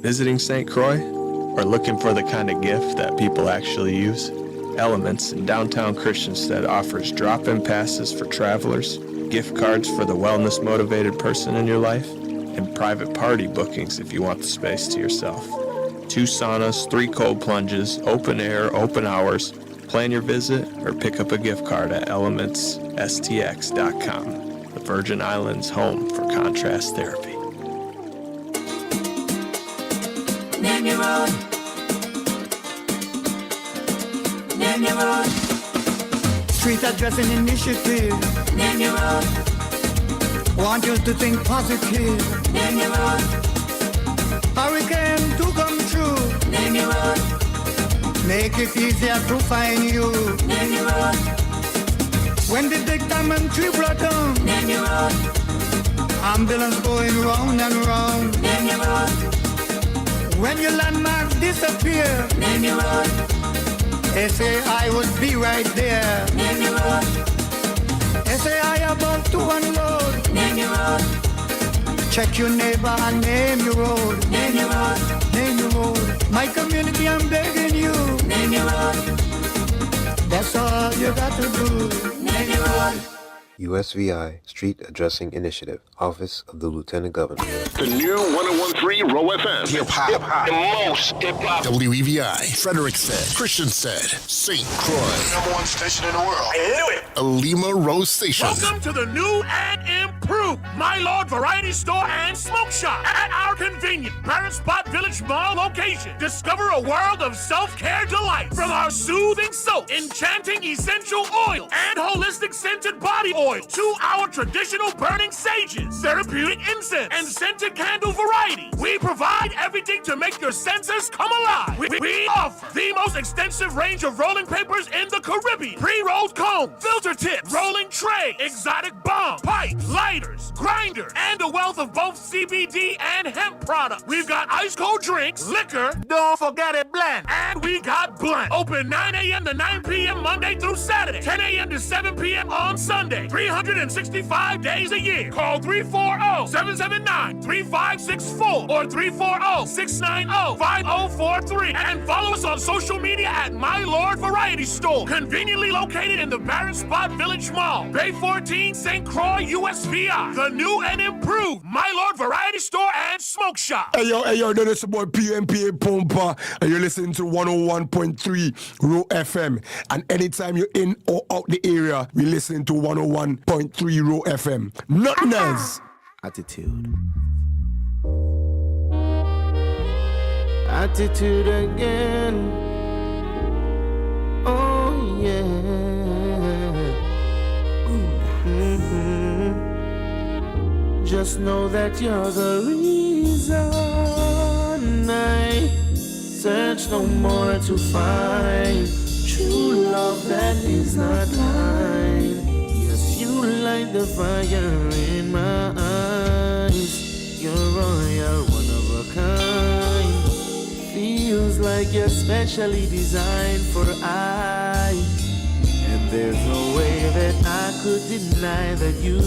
Visiting St. Croix or looking for the kind of gift that people actually use? Elements in downtown Christiansted offers drop-in passes for travelers, gift cards for the wellness-motivated person in your life, and private party bookings if you want the space to yourself. 2 saunas, 3 cold plunges, open air, open hours. Plan your visit or pick up a gift card at elementsstx.com, the Virgin Islands' home for contrast therapy. Name your road. Name your road. Street addressing initiative. Name your road. Want you to think positive. Name your road. Hurricane to come true. Name your road. Make it easier to find you. Name your road. When the big diamond tree blood down. Name your road. Ambulance going round and round. Name your road. When your landmarks disappear. Name your road. They say I would be right there. Name your road. They say I about to unload. Name your road. Check your neighbor and name your road. Name your road. Name your road. My community, I'm begging you. Name your road. That's all you got to do. Name your road. USVI Street Addressing Initiative, Office of the Lieutenant Governor. The new 101.3 Roe FM. Hip-hop. The most hip-hop. WEVI, Frederiksted, Christiansted, St. Croix. #1 station in the world. I knew it. Alima Rose Station. Welcome to the new and improved My Lord Variety Store and Smoke Shop at our convenient Barrett Spot Village Mall location. Discover a world of self-care delight from our soothing soap, enchanting essential oil, and holistic scented body oil to our traditional burning sages, therapeutic incense, and scented candle variety. We provide everything to make your senses come alive. We offer the most extensive range of rolling papers in the Caribbean. Pre-rolled comb, filter tips, rolling tray, exotic bomb, pipe, lighters, grinder, and a wealth of both CBD and hemp products. We've got ice cold drinks, liquor, don't forget it, blend, and we got blunt. Open 9 a.m. to 9 p.m. Monday through Saturday, 10 a.m. to 7 p.m. on Sunday, 365 days a year. Call 340-779-3564 or 340-690-5043 and follow us on social media at My Lord Variety Store, conveniently located in the Barrett Spot Village Mall, Bay 14, St. Croix, USVI. The new and improved My Lord Variety Store and Smoke Shop. Hey yo, then it's about PMPA Pompa, and you're listening to 101.3 Roe FM. And anytime you're in or out the area, we're listening to 101.3 Roe FM. Nothing else. Attitude. Attitude again. Oh yeah. Just know that you're the reason I search no more to find true love that is not blind. Yes, you light the fire in my eyes. You're royal, one of a kind. Feels like you're specially designed for I. And there's no way that I could deny that you